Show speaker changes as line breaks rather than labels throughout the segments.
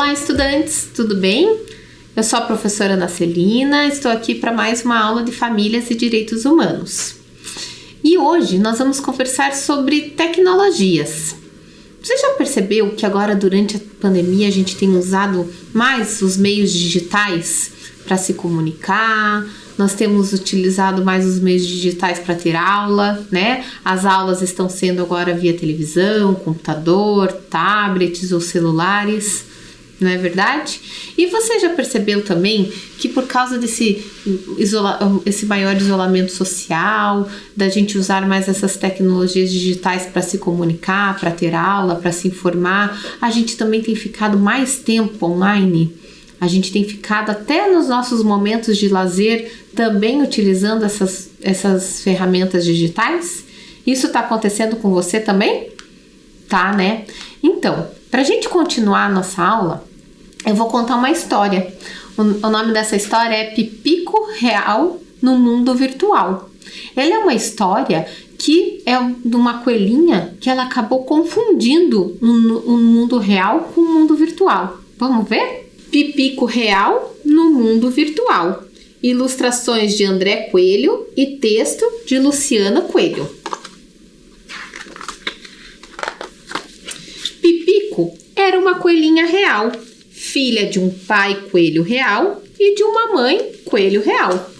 Olá, estudantes, tudo bem? Eu sou a professora Ana Celina, estou aqui para mais uma aula de Famílias e Direitos Humanos. E hoje nós vamos conversar sobre tecnologias. Você já percebeu que agora, durante a pandemia, a gente tem usado mais os meios digitais para se comunicar? Nós temos utilizado mais os meios digitais para ter aula, né? As aulas estão sendo agora via televisão, computador, tablets ou celulares, não é verdade? E você já percebeu também que por causa desse esse maior isolamento social, da gente usar mais essas tecnologias digitais para se comunicar, para ter aula, para se informar, a gente também tem ficado mais tempo online? A gente tem ficado até nos nossos momentos de lazer também utilizando essas ferramentas digitais? Isso está acontecendo com você também? Tá, né? Então, para a gente continuar a nossa aula, eu vou contar uma história. O nome dessa história é Pipico Real no Mundo Virtual. Ela é uma história que é de uma coelhinha que ela acabou confundindo um mundo real com um mundo virtual. Vamos ver? Pipico Real no Mundo Virtual. Ilustrações de André Coelho e texto de Luciana Coelho. Pipico era uma coelhinha real, filha de um pai coelho real e de uma mãe coelho real.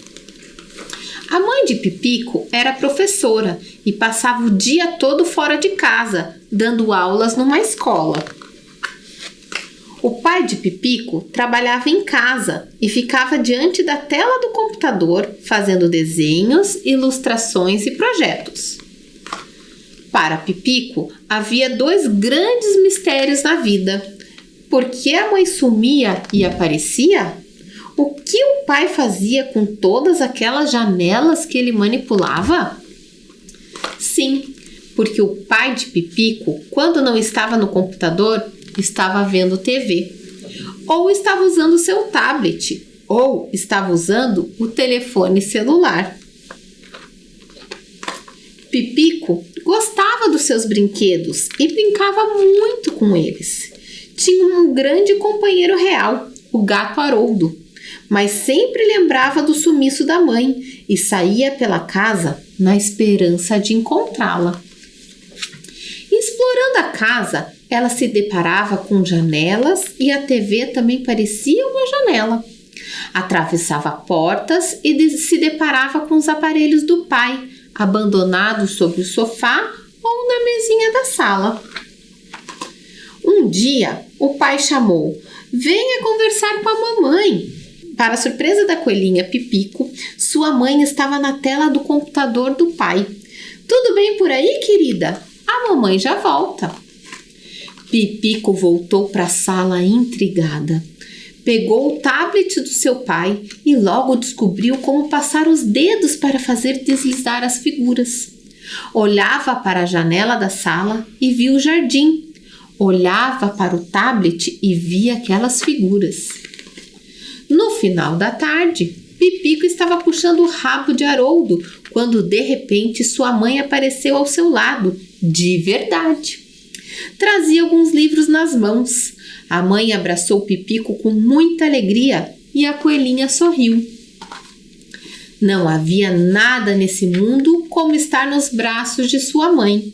A mãe de Pipico era professora e passava o dia todo fora de casa, dando aulas numa escola. O pai de Pipico trabalhava em casa e ficava diante da tela do computador fazendo desenhos, ilustrações e projetos. Para Pipico, havia dois grandes mistérios na vida. Por que a mãe sumia e aparecia? O que o pai fazia com todas aquelas janelas que ele manipulava? Sim, porque o pai de Pipico, quando não estava no computador, estava vendo TV, ou estava usando seu tablet, ou estava usando o telefone celular. Pipico gostava dos seus brinquedos e brincava muito com eles. Tinha um grande companheiro real, o gato Haroldo, mas sempre lembrava do sumiço da mãe e saía pela casa na esperança de encontrá-la. Explorando a casa, ela se deparava com janelas e a TV também parecia uma janela. Atravessava portas e se deparava com os aparelhos do pai, abandonados sobre o sofá ou na mesinha da sala. Um dia, o pai chamou: "Venha conversar com a mamãe." Para a surpresa da coelhinha Pipico, sua mãe estava na tela do computador do pai. "Tudo bem por aí, querida? A mamãe já volta." Pipico voltou para a sala intrigada. Pegou o tablet do seu pai e logo descobriu como passar os dedos para fazer deslizar as figuras. Olhava para a janela da sala e via o jardim. Olhava para o tablet e via aquelas figuras. No final da tarde, Pipico estava puxando o rabo de Haroldo quando de repente sua mãe apareceu ao seu lado, de verdade. Trazia alguns livros nas mãos. A mãe abraçou Pipico com muita alegria e a coelhinha sorriu. Não havia nada nesse mundo como estar nos braços de sua mãe.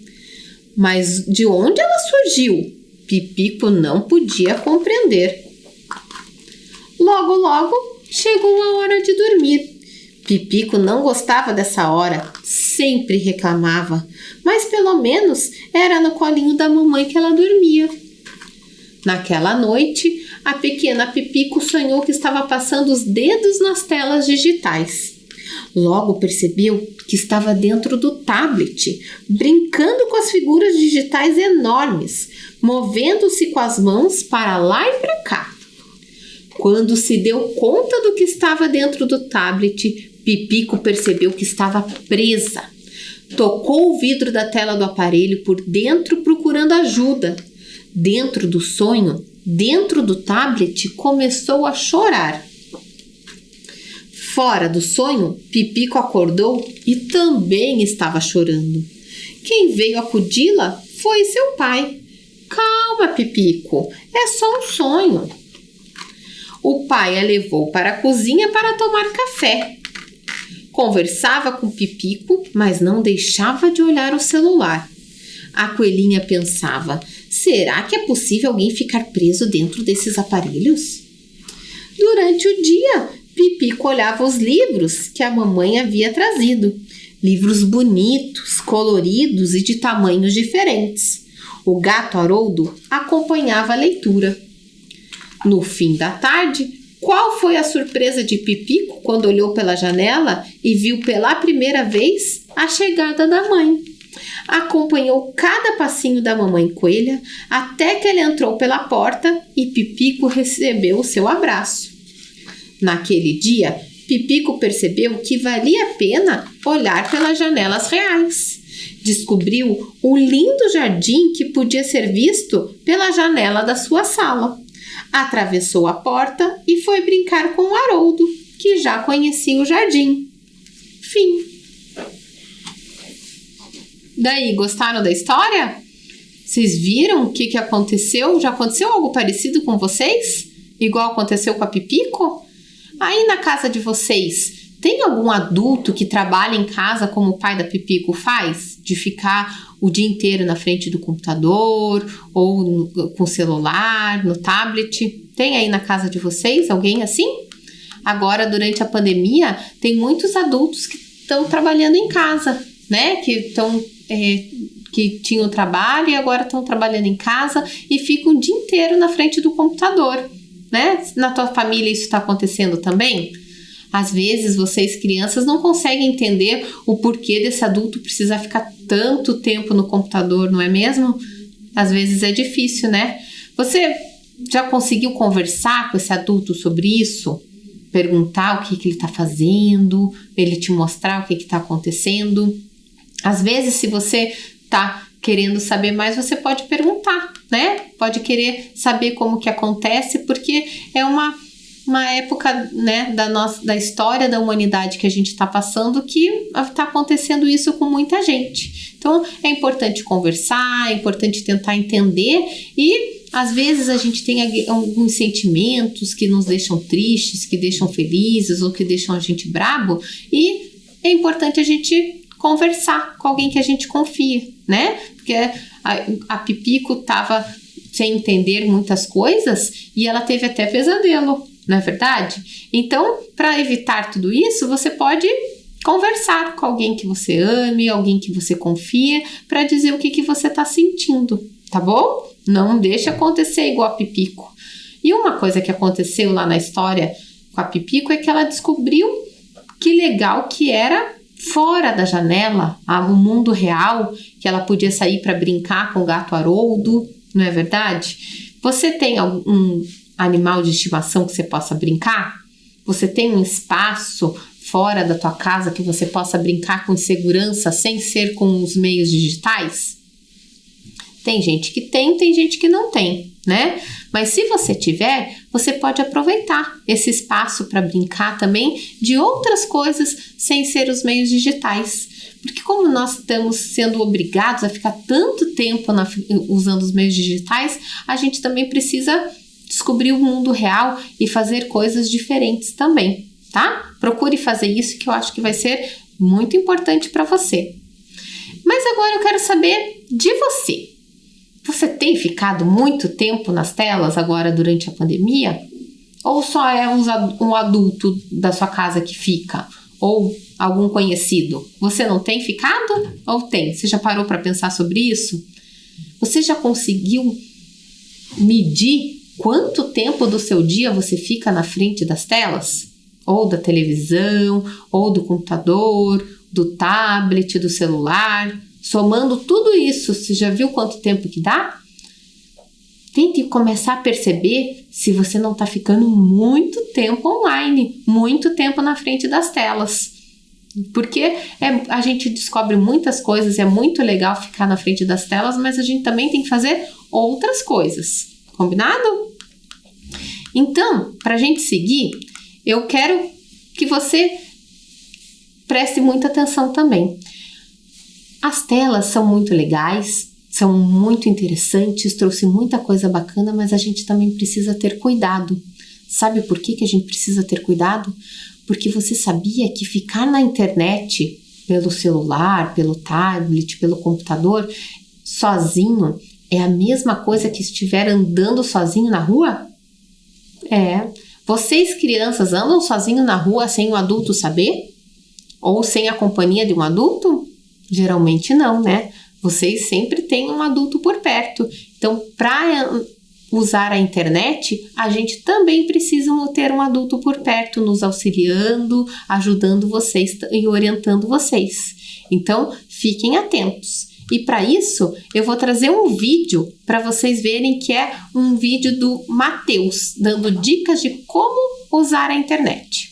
Mas de onde ela surgiu? Pipico não podia compreender. Logo, logo, chegou a hora de dormir. Pipico não gostava dessa hora, sempre reclamava, mas pelo menos era no colinho da mamãe que ela dormia. Naquela noite, a pequena Pipico sonhou que estava passando os dedos nas telas digitais. Logo percebeu que estava dentro do tablet, brincando com as figuras digitais enormes, movendo-se com as mãos para lá e para cá. Quando se deu conta do que estava dentro do tablet, Pipico percebeu que estava presa. Tocou o vidro da tela do aparelho por dentro procurando ajuda. Dentro do sonho, dentro do tablet, começou a chorar. Fora do sonho, Pipico acordou e também estava chorando. Quem veio acudi-la foi seu pai. "Calma, Pipico, é só um sonho." O pai a levou para a cozinha para tomar café. Conversava com Pipico, mas não deixava de olhar o celular. A coelhinha pensava: será que é possível alguém ficar preso dentro desses aparelhos? Durante o dia, Pipico olhava os livros que a mamãe havia trazido. Livros bonitos, coloridos e de tamanhos diferentes. O gato Haroldo acompanhava a leitura. No fim da tarde, qual foi a surpresa de Pipico quando olhou pela janela e viu pela primeira vez a chegada da mãe? Acompanhou cada passinho da mamãe coelha até que ela entrou pela porta e Pipico recebeu o seu abraço. Naquele dia, Pipico percebeu que valia a pena olhar pelas janelas reais. Descobriu um lindo jardim que podia ser visto pela janela da sua sala. Atravessou a porta e foi brincar com o Haroldo, que já conhecia o jardim. Fim. Daí, gostaram da história? Vocês viram o que aconteceu? Já aconteceu algo parecido com vocês? Igual aconteceu com a Pipico? Aí na casa de vocês, tem algum adulto que trabalha em casa como o pai da Pipico faz? De ficar o dia inteiro na frente do computador ou com o celular, no tablet? Tem aí na casa de vocês alguém assim? Agora, durante a pandemia, tem muitos adultos que estão trabalhando em casa, né? Que tinham trabalho e agora estão trabalhando em casa e ficam o dia inteiro na frente do computador, né? Na tua família isso está acontecendo também? Às vezes vocês crianças não conseguem entender o porquê desse adulto precisar ficar tanto tempo no computador, não é mesmo? Às vezes é difícil, né? Você já conseguiu conversar com esse adulto sobre isso? Perguntar o que ele está fazendo, ele te mostrar o que está acontecendo? Às vezes, se você está querendo saber mais, você pode perguntar, né? Pode querer saber como que acontece, porque é uma época, né, da história da humanidade que a gente está passando que está acontecendo isso com muita gente. Então, é importante conversar, é importante tentar entender e, às vezes, a gente tem alguns sentimentos que nos deixam tristes, que deixam felizes ou que deixam a gente bravo e é importante a gente conversar com alguém que a gente confia, né? Porque a Pipico estava sem entender muitas coisas e ela teve até pesadelo, não é verdade? Então, para evitar tudo isso, você pode conversar com alguém que você ame, alguém que você confia, para dizer o que você está sentindo, tá bom? Não deixa acontecer igual a Pipico. E uma coisa que aconteceu lá na história com a Pipico é que ela descobriu que legal que era fora da janela, o mundo real, que ela podia sair para brincar com o gato Haroldo, não é verdade? Você tem algum animal de estimação que você possa brincar? Você tem um espaço fora da tua casa que você possa brincar com segurança sem ser com os meios digitais? Tem gente que tem gente que não tem, né? Mas se você tiver, você pode aproveitar esse espaço para brincar também de outras coisas sem ser os meios digitais. Porque como nós estamos sendo obrigados a ficar tanto tempo usando os meios digitais, a gente também precisa descobrir o mundo real e fazer coisas diferentes também, tá? Procure fazer isso que eu acho que vai ser muito importante para você. Mas agora eu quero saber de você. Você tem ficado muito tempo nas telas agora durante a pandemia? Ou só é um adulto da sua casa que fica? Ou algum conhecido? Você não tem ficado? Ou tem? Você já parou para pensar sobre isso? Você já conseguiu medir quanto tempo do seu dia você fica na frente das telas? Ou da televisão, ou do computador, do tablet, do celular? Somando tudo isso, você já viu quanto tempo que dá? Tente começar a perceber se você não está ficando muito tempo online, muito tempo na frente das telas. Porque a gente descobre muitas coisas, é muito legal ficar na frente das telas, mas a gente também tem que fazer outras coisas. Combinado? Então, para a gente seguir, eu quero que você preste muita atenção também. As telas são muito legais, são muito interessantes, trouxe muita coisa bacana, mas a gente também precisa ter cuidado. Sabe por que a gente precisa ter cuidado? Porque você sabia que ficar na internet, pelo celular, pelo tablet, pelo computador, sozinho, é a mesma coisa que estiver andando sozinho na rua? Vocês crianças andam sozinho na rua sem o adulto saber? Ou sem a companhia de um adulto? Geralmente não, né? Vocês sempre têm um adulto por perto. Então, para usar a internet, a gente também precisa ter um adulto por perto, nos auxiliando, ajudando vocês e orientando vocês. Então, fiquem atentos. E para isso, eu vou trazer um vídeo para vocês verem, que é um vídeo do Matheus, dando dicas de como usar a internet.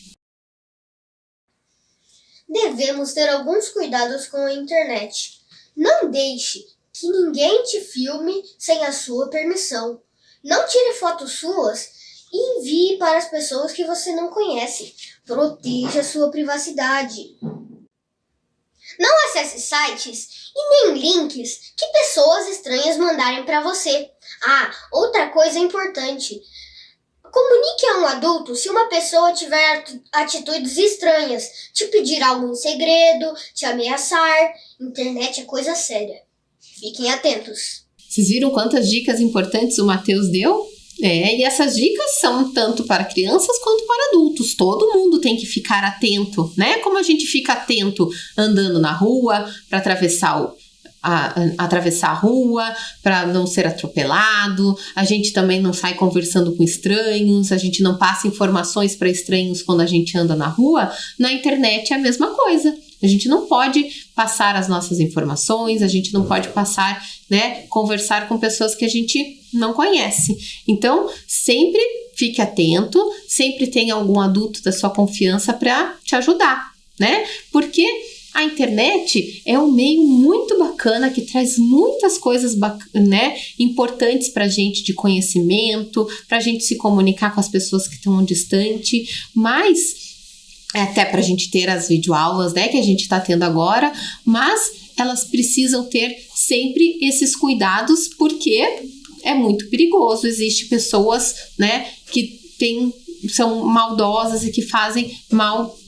Devemos ter alguns cuidados com a internet. Não deixe que ninguém te filme sem a sua permissão. Não tire fotos suas e envie para as pessoas que você não conhece. Proteja sua privacidade. Não acesse sites e nem links que pessoas estranhas mandarem para você. Outra coisa importante. Comunique a um adulto se uma pessoa tiver atitudes estranhas, te pedir algo em segredo, te ameaçar. Internet é coisa séria. Fiquem atentos.
Vocês viram quantas dicas importantes o Matheus deu? E essas dicas são tanto para crianças quanto para adultos. Todo mundo tem que ficar atento, né? Como a gente fica atento andando na rua para atravessar a rua, para não ser atropelado. A gente também não sai conversando com estranhos, a gente não passa informações para estranhos quando a gente anda na rua. Na internet é a mesma coisa. A gente não pode passar as nossas informações, a gente não pode passar, conversar com pessoas que a gente não conhece. Então, sempre fique atento, sempre tenha algum adulto da sua confiança para te ajudar, né? Porque a internet é um meio muito bacana que traz muitas coisas importantes para a gente, de conhecimento, para a gente se comunicar com as pessoas que estão distante, mas até para a gente ter as videoaulas, que a gente está tendo agora, mas elas precisam ter sempre esses cuidados, porque é muito perigoso. Existem pessoas, que são maldosas e que fazem mal,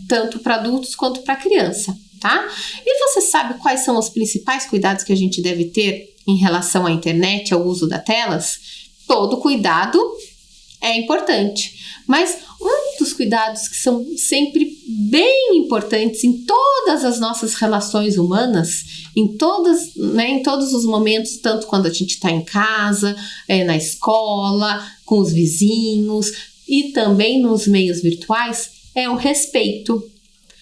tanto para adultos quanto para criança, tá? E você sabe quais são os principais cuidados que a gente deve ter em relação à internet, ao uso das telas? Todo cuidado é importante, mas um dos cuidados que são sempre bem importantes em todas as nossas relações humanas, em todos os momentos, tanto quando a gente está em casa, na escola, com os vizinhos e também nos meios virtuais, é o respeito.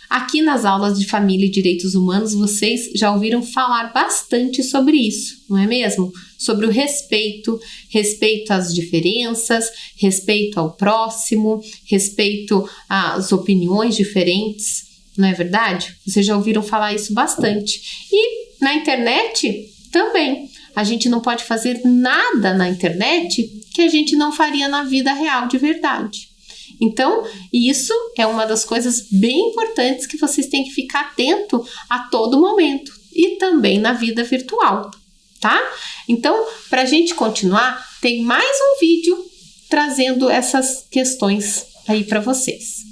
Aqui nas aulas de Família e Direitos Humanos, vocês já ouviram falar bastante sobre isso, não é mesmo? Sobre o respeito às diferenças, respeito ao próximo, respeito às opiniões diferentes, não é verdade? Vocês já ouviram falar isso bastante. E na internet também. A gente não pode fazer nada na internet que a gente não faria na vida real de verdade. Então, isso é uma das coisas bem importantes que vocês têm que ficar atento a todo momento. E também na vida virtual, tá? Então, para a gente continuar, tem mais um vídeo trazendo essas questões aí para vocês.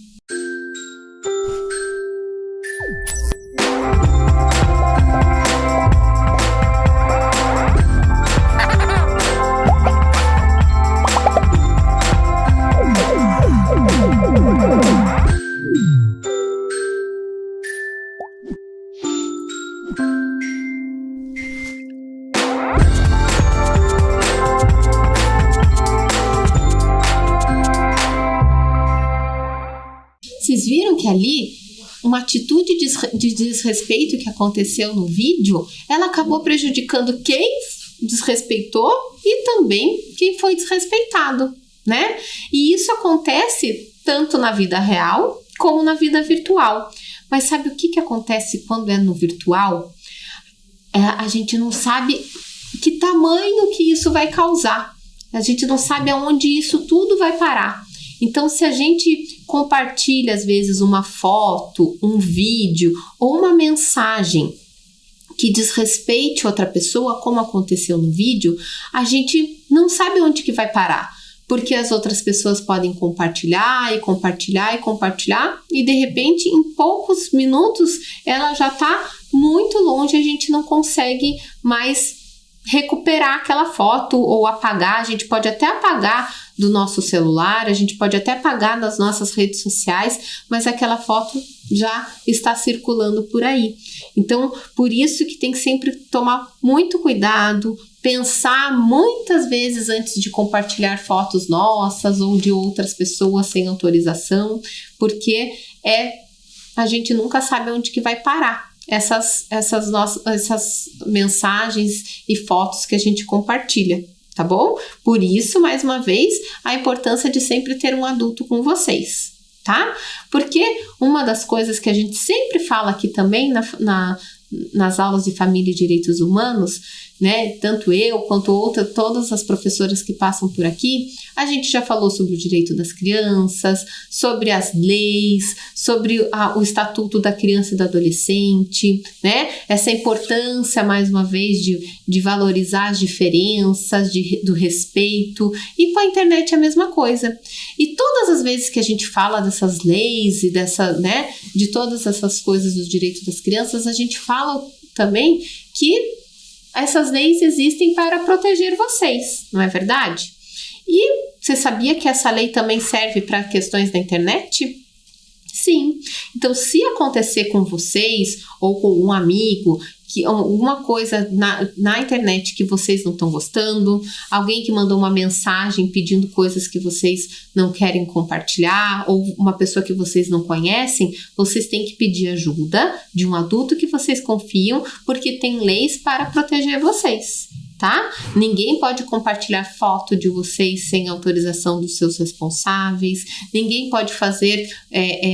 Vocês viram que ali uma atitude de desrespeito que aconteceu no vídeo, ela acabou prejudicando quem desrespeitou e também quem foi desrespeitado, né? E isso acontece tanto na vida real como na vida virtual. Mas sabe o que acontece quando é no virtual? A gente não sabe que tamanho que isso vai causar. A gente não sabe aonde isso tudo vai parar. Então, se a gente compartilha, às vezes, uma foto, um vídeo ou uma mensagem que desrespeite outra pessoa, como aconteceu no vídeo, a gente não sabe onde que vai parar. porque as outras pessoas podem compartilhar e compartilhar e compartilhar, e de repente, em poucos minutos, ela já está muito longe, a gente não consegue mais recuperar aquela foto ou apagar. A gente pode até apagar do nosso celular, a gente pode até apagar das nossas redes sociais, mas aquela foto já está circulando por aí. Então, por isso que tem que sempre tomar muito cuidado, pensar muitas vezes antes de compartilhar fotos nossas ou de outras pessoas sem autorização, porque a gente nunca sabe onde que vai parar essas mensagens e fotos que a gente compartilha, tá bom? Por isso, mais uma vez, a importância de sempre ter um adulto com vocês, tá? Porque uma das coisas que a gente sempre fala aqui também nas aulas de família e direitos humanos, né, tanto eu quanto todas as professoras que passam por aqui, a gente já falou sobre o direito das crianças, sobre as leis, sobre o Estatuto da Criança e do Adolescente, né, essa importância, mais uma vez, de valorizar as diferenças, do respeito, e com a internet é a mesma coisa. E todas as vezes que a gente fala dessas leis e de todas essas coisas dos direitos das crianças, a gente fala também que essas leis existem para proteger vocês, não é verdade? E você sabia que essa lei também serve para questões da internet? Sim. Então, se acontecer com vocês ou com um amigo, que alguma coisa na internet que vocês não estão gostando, alguém que mandou uma mensagem pedindo coisas que vocês não querem compartilhar, ou uma pessoa que vocês não conhecem, vocês têm que pedir ajuda de um adulto que vocês confiam, porque tem leis para proteger vocês, tá? Ninguém pode compartilhar foto de vocês sem autorização dos seus responsáveis, ninguém pode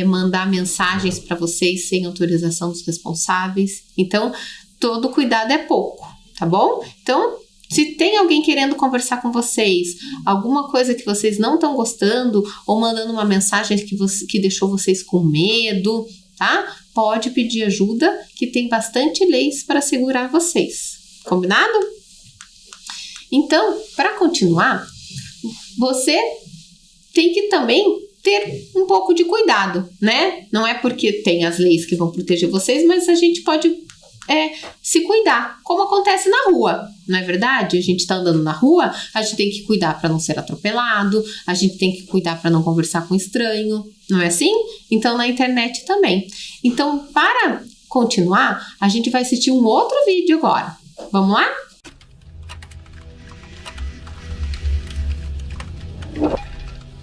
mandar mensagens para vocês sem autorização dos responsáveis. Então, todo cuidado é pouco, tá bom? Então, se tem alguém querendo conversar com vocês, alguma coisa que vocês não estão gostando, ou mandando uma mensagem que deixou vocês com medo, tá? Pode pedir ajuda, que tem bastante leis para segurar vocês. Combinado? Então, para continuar, você tem que também ter um pouco de cuidado, né? Não é porque tem as leis que vão proteger vocês, mas a gente pode se cuidar, como acontece na rua, não é verdade? A gente está andando na rua, a gente tem que cuidar para não ser atropelado, a gente tem que cuidar para não conversar com estranho, não é assim? Então, na internet também. Então, para continuar, a gente vai assistir um outro vídeo agora. Vamos lá?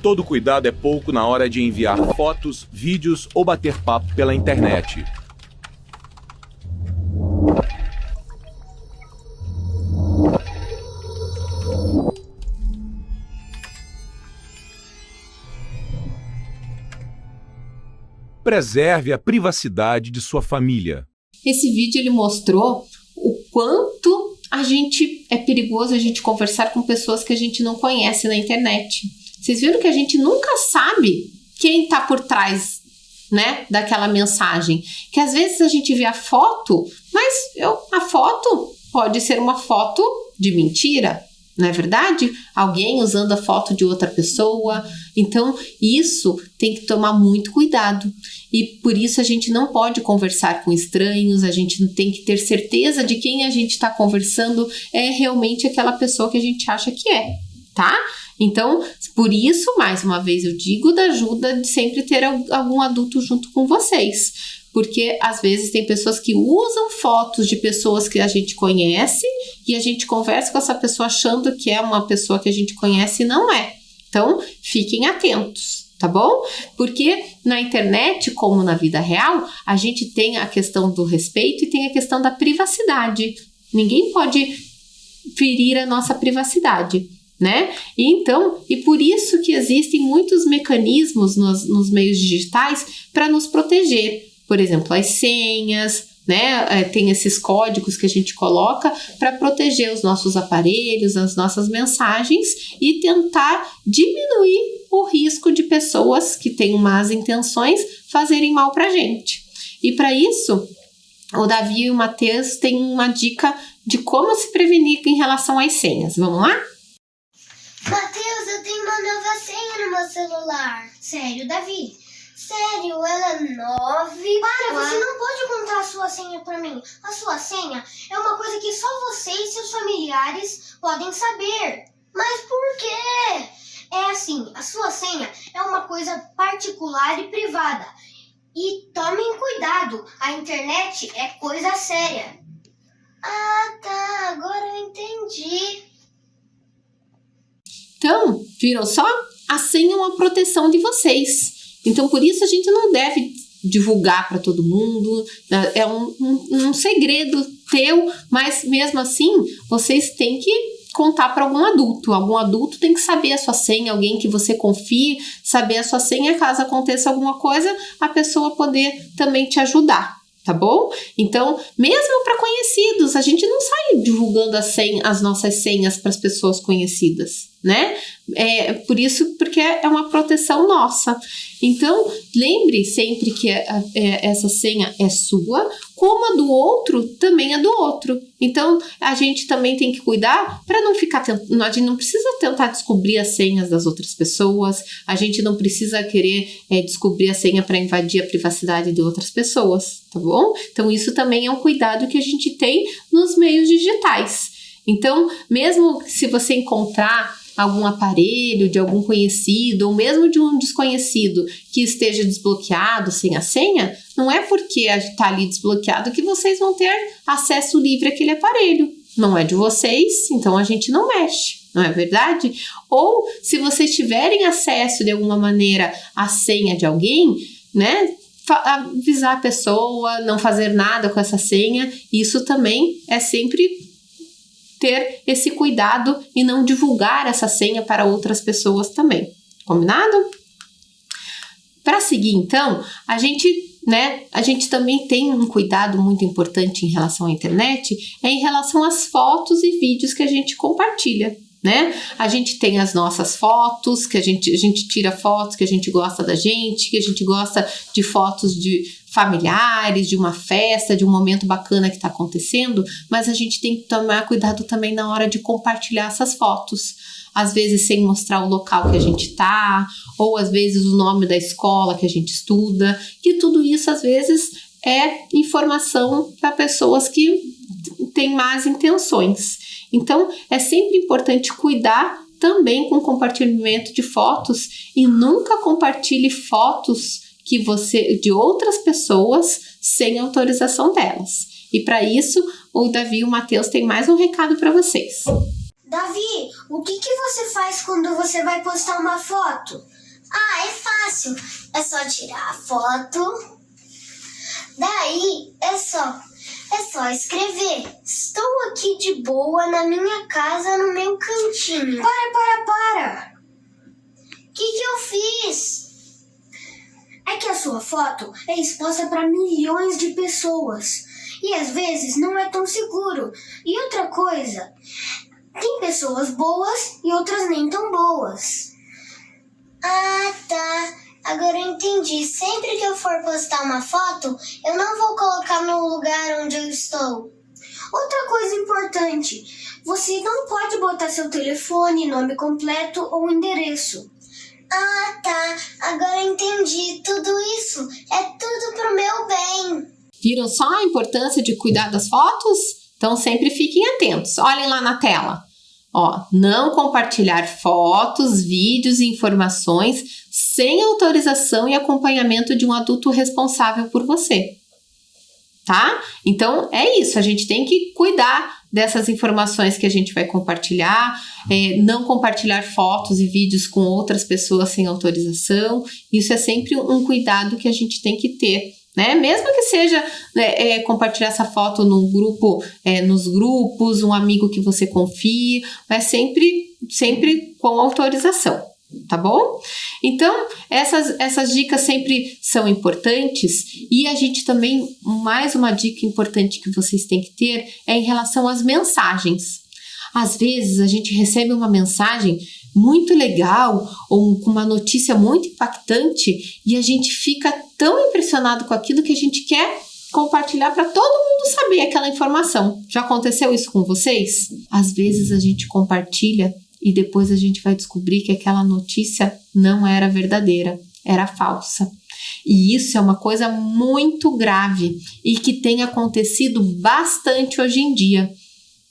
Todo cuidado é pouco na hora de enviar fotos, vídeos ou bater papo pela internet. Preserve a privacidade de sua família.
Esse vídeo ele mostrou o quanto é perigoso a gente conversar com pessoas que a gente não conhece na internet. Vocês viram que a gente nunca sabe quem está por trás, né, daquela mensagem. Que às vezes a gente vê a foto, mas a foto pode ser uma foto de mentira, não é verdade? Alguém usando a foto de outra pessoa. Então, isso tem que tomar muito cuidado. E por isso a gente não pode conversar com estranhos, a gente tem que ter certeza de quem a gente está conversando é realmente aquela pessoa que a gente acha que é, tá? Então, por isso, mais uma vez eu digo da ajuda de sempre ter algum adulto junto com vocês. Porque às vezes tem pessoas que usam fotos de pessoas que a gente conhece e a gente conversa com essa pessoa achando que é uma pessoa que a gente conhece e não é. Então, fiquem atentos, tá bom? Porque na internet, como na vida real, a gente tem a questão do respeito e tem a questão da privacidade. Ninguém pode ferir a nossa privacidade, né? E por isso que existem muitos mecanismos nos meios digitais para nos proteger. Por exemplo, as senhas, né? Tem esses códigos que a gente coloca para proteger os nossos aparelhos, as nossas mensagens e tentar diminuir o risco de pessoas que têm más intenções fazerem mal para a gente. E para isso, o Davi e o Matheus têm uma dica de como se prevenir em relação às senhas. Vamos lá?
Matheus, eu tenho uma nova senha no meu celular. Sério, Davi? Sério, ela é 9. Para, você não pode contar a sua senha pra mim. A sua senha é uma coisa que só você e seus familiares podem saber. Mas por quê? É assim, a sua senha é uma coisa particular e privada. E tomem cuidado, a internet é coisa séria. Ah, tá, agora eu entendi.
Então, viram só? A senha é uma proteção de vocês. Então, por isso a gente não deve divulgar para todo mundo. É um segredo teu, mas mesmo assim, vocês têm que contar para algum adulto. Algum adulto tem que saber a sua senha, alguém que você confie, saber a sua senha, caso aconteça alguma coisa, a pessoa poder também te ajudar. Tá bom? Então, mesmo para conhecidos, a gente não sai divulgando as nossas senhas para as pessoas conhecidas, né? Por isso, porque é uma proteção nossa. Então, lembre sempre que essa senha é sua, como a do outro também é do outro. Então, a gente também tem que cuidar para não ficar... A gente não precisa tentar descobrir as senhas das outras pessoas, a gente não precisa querer descobrir a senha para invadir a privacidade de outras pessoas, tá bom? Então, isso também é um cuidado que a gente tem nos meios digitais. Então, mesmo se você encontrar algum aparelho de algum conhecido ou mesmo de um desconhecido que esteja desbloqueado sem a senha, não é porque está ali desbloqueado que vocês vão ter acesso livre àquele aparelho. Não é de vocês, então a gente não mexe, não é verdade? Ou se vocês tiverem acesso de alguma maneira à senha de alguém, né? Avisar a pessoa, não fazer nada com essa senha, isso também é sempre ter esse cuidado e não divulgar essa senha para outras pessoas também. Combinado? Para seguir, então, a gente também tem um cuidado muito importante em relação à internet, em relação às fotos e vídeos que a gente compartilha, né? A gente tem as nossas fotos, que a gente tira fotos que a gente gosta da gente, que a gente gosta de fotos de familiares, de uma festa, de um momento bacana que está acontecendo, mas a gente tem que tomar cuidado também na hora de compartilhar essas fotos. Às vezes sem mostrar o local que a gente está, ou às vezes o nome da escola que a gente estuda, que tudo isso às vezes é informação para pessoas que têm más intenções. Então, é sempre importante cuidar também com o compartilhamento de fotos e nunca compartilhe fotos de outras pessoas sem autorização delas. E para isso, o Davi e o Matheus têm mais um recado para vocês.
Davi, o que você faz quando você vai postar uma foto? Ah, é fácil. É só tirar a foto. Daí, é só escrever. Estou aqui de boa na minha casa, no meu cantinho. Para! O que eu fiz? É que a sua foto é exposta para milhões de pessoas. E às vezes não é tão seguro. E outra coisa, tem pessoas boas e outras nem tão boas. Ah, tá. Agora eu entendi. Sempre que eu for postar uma foto, eu não vou colocar no lugar onde eu estou. Outra coisa importante, você não pode botar seu telefone, nome completo ou endereço. Ah, tá. Agora eu entendi. Tudo isso é tudo pro meu bem.
Viram só a importância de cuidar das fotos? Então sempre fiquem atentos. Olhem lá na tela. Não compartilhar fotos, vídeos e informações sem autorização e acompanhamento de um adulto responsável por você. Tá? Então é isso, a gente tem que cuidar dessas informações que a gente vai compartilhar, não compartilhar fotos e vídeos com outras pessoas sem autorização. Isso é sempre um cuidado que a gente tem que ter, né? Mesmo que seja compartilhar essa foto num grupo, nos grupos, um amigo que você confie, mas sempre com autorização, tá bom? Então, essas dicas sempre são importantes e a gente também, mais uma dica importante que vocês têm que ter é em relação às mensagens. Às vezes a gente recebe uma mensagem muito legal ou com uma notícia muito impactante e a gente fica tão impressionado com aquilo que a gente quer compartilhar para todo mundo saber aquela informação. Já aconteceu isso com vocês? Às vezes a gente compartilha e depois a gente vai descobrir que aquela notícia não era verdadeira, era falsa. E isso é uma coisa muito grave e que tem acontecido bastante hoje em dia.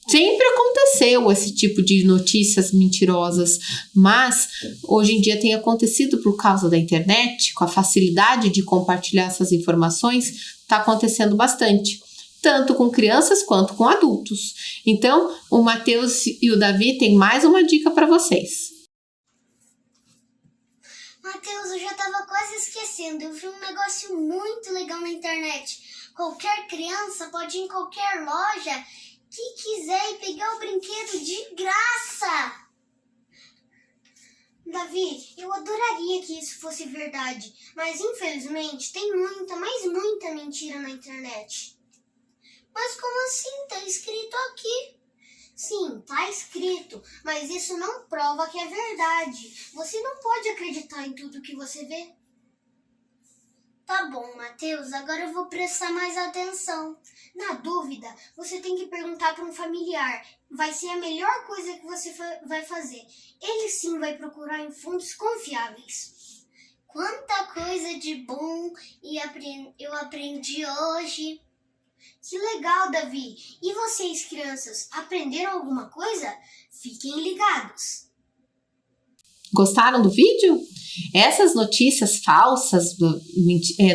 Sempre aconteceu esse tipo de notícias mentirosas, mas hoje em dia tem acontecido por causa da internet, com a facilidade de compartilhar essas informações, está acontecendo bastante, tanto com crianças quanto com adultos. Então, o Matheus e o Davi têm mais uma dica para vocês.
Matheus, eu já estava quase esquecendo. Eu vi um negócio muito legal na internet. Qualquer criança pode ir em qualquer loja que quiser e pegar o brinquedo de graça. Davi, eu adoraria que isso fosse verdade, mas infelizmente tem muita, mas muita mentira na internet. Mas como assim? Tá escrito aqui. Sim, tá escrito, mas isso não prova que é verdade. Você não pode acreditar em tudo que você vê. Tá bom, Matheus, agora eu vou prestar mais atenção. Na dúvida, você tem que perguntar para um familiar. Vai ser a melhor coisa que você vai fazer. Ele sim vai procurar em fontes confiáveis. Quanta coisa de bom eu aprendi hoje. Que legal, Davi! E vocês, crianças, aprenderam alguma coisa? Fiquem ligados!
Gostaram do vídeo? Essas notícias falsas,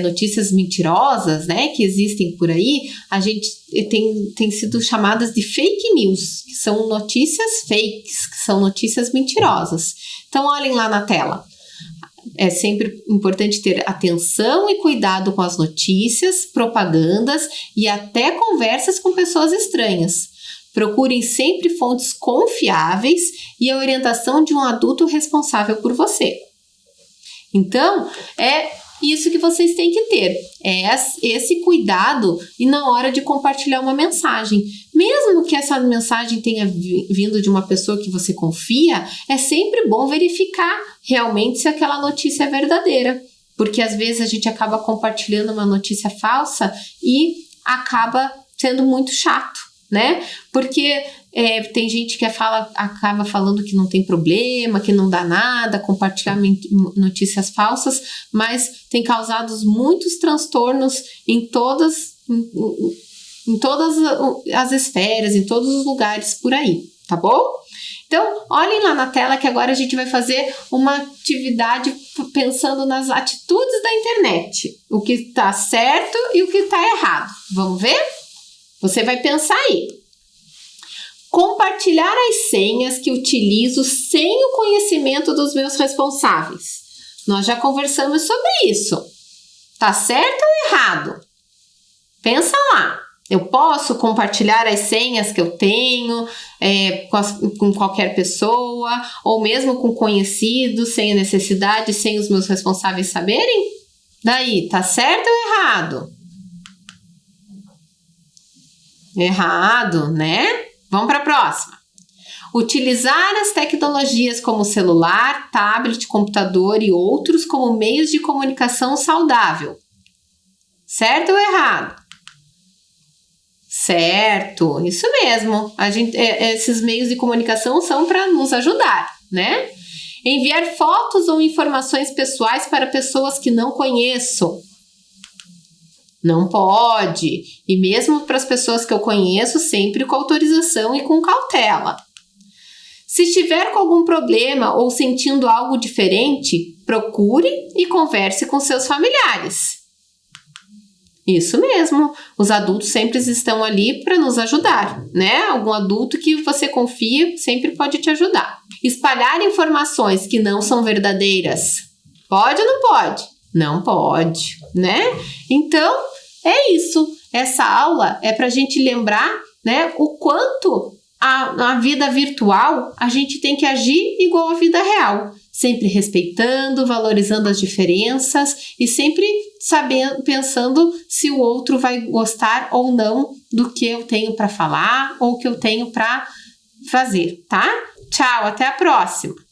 notícias mentirosas, né, que existem por aí, a gente tem sido chamadas de fake news, que são notícias fakes, que são notícias mentirosas. Então, olhem lá na tela. É sempre importante ter atenção e cuidado com as notícias, propagandas e até conversas com pessoas estranhas. Procurem sempre fontes confiáveis e a orientação de um adulto responsável por você. Então, é isso que vocês têm que ter, é esse cuidado e na hora de compartilhar uma mensagem. Mesmo que essa mensagem tenha vindo de uma pessoa que você confia, é sempre bom verificar realmente se aquela notícia é verdadeira, porque às vezes a gente acaba compartilhando uma notícia falsa e acaba sendo muito chato, né? Porque tem gente que acaba falando que não tem problema, que não dá nada, compartilhar notícias falsas, mas tem causado muitos transtornos em todas as esferas, em todos os lugares por aí, tá bom? Então, olhem lá na tela que agora a gente vai fazer uma atividade pensando nas atitudes da internet, o que está certo e o que está errado. Vamos ver? Você vai pensar aí. Compartilhar as senhas que utilizo sem o conhecimento dos meus responsáveis. Nós já conversamos sobre isso. Tá certo ou errado? Pensa lá. Eu posso compartilhar as senhas que eu tenho com qualquer pessoa, ou mesmo com conhecidos, sem a necessidade, sem os meus responsáveis saberem? Daí, tá certo ou errado? Errado, né? Vamos para a próxima. Utilizar as tecnologias como celular, tablet, computador e outros como meios de comunicação saudável. Certo ou errado? Certo, isso mesmo. Esses meios de comunicação são para nos ajudar, né? Enviar fotos ou informações pessoais para pessoas que não conheço. Não pode. E mesmo para as pessoas que eu conheço, sempre com autorização e com cautela. Se estiver com algum problema ou sentindo algo diferente, procure e converse com seus familiares. Isso mesmo. Os adultos sempre estão ali para nos ajudar, né? Algum adulto que você confia sempre pode te ajudar. Espalhar informações que não são verdadeiras. Pode ou não pode? Não pode, né? Então, é isso. Essa aula é para a gente lembrar, né, o quanto a vida virtual a gente tem que agir igual à vida real. Sempre respeitando, valorizando as diferenças e sempre pensando se o outro vai gostar ou não do que eu tenho para falar ou que eu tenho para fazer, tá? Tchau, até a próxima!